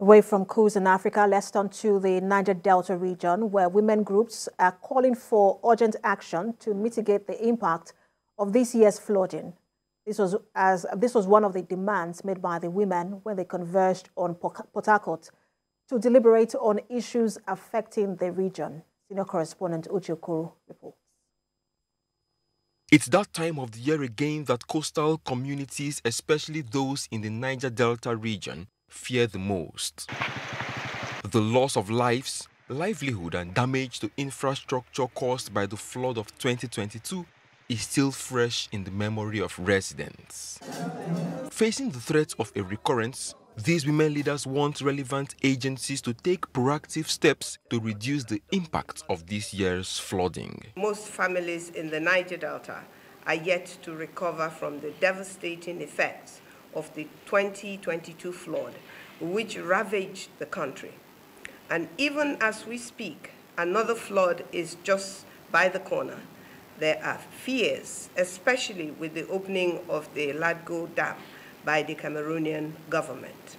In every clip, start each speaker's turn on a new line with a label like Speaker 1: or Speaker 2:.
Speaker 1: Away from coups in Africa, let's turn to the Niger Delta region, where women groups are calling for urgent action to mitigate the impact of this year's flooding. This was one of the demands made by the women when they converged on PortHarcourt to deliberate on issues affecting the region. Senior correspondent Uche Okoro reports.
Speaker 2: It's that time of the year again that coastal communities, especially those in the Niger Delta region, fear the most. The loss of lives, livelihood and damage to infrastructure caused by the flood of 2022 is still fresh in the memory of residents. Facing the threat of a recurrence, these women leaders want relevant agencies to take proactive steps to reduce the impact of this year's flooding.
Speaker 3: Most families in the Niger Delta are yet to recover from the devastating effects of the 2022 flood, which ravaged the country. And even as we speak, another flood is just by the corner. There are fears, especially with the opening of the Ladgo Dam by the Cameroonian government.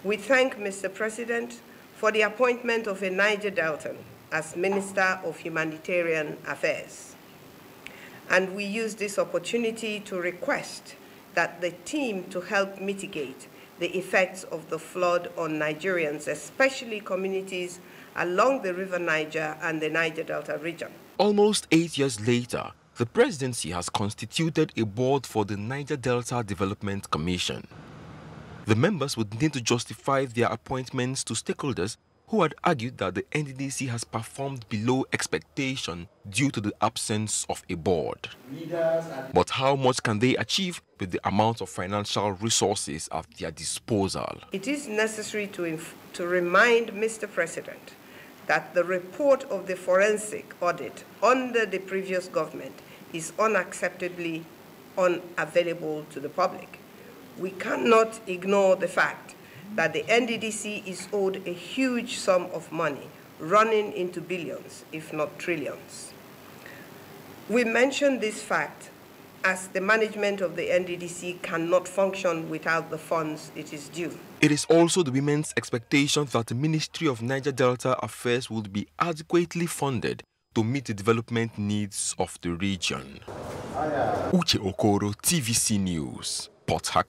Speaker 3: We thank Mr. President for the appointment of a Niger Deltan as Minister of Humanitarian Affairs. And we use this opportunity to request that the team to help mitigate the effects of the flood on Nigerians, especially communities along the River Niger and the Niger Delta region.
Speaker 2: Almost 8 years later, the presidency has constituted a board for the Niger Delta Development Commission. The members would need to justify their appointments to stakeholders who had argued that the NDDC has performed below expectation due to the absence of a board. But how much can they achieve with the amount of financial resources at their disposal?
Speaker 3: It is necessary to remind Mr. President that the report of the forensic audit under the previous government is unacceptably unavailable to the public. We cannot ignore the fact that the NDDC is owed a huge sum of money, running into billions, if not trillions. We mention this fact as the management of the NDDC cannot function without the funds it is due.
Speaker 2: It is also the women's expectation that the Ministry of Niger Delta Affairs would be adequately funded to meet the development needs of the region. Uche Okoro, TVC News, PortHarcourt.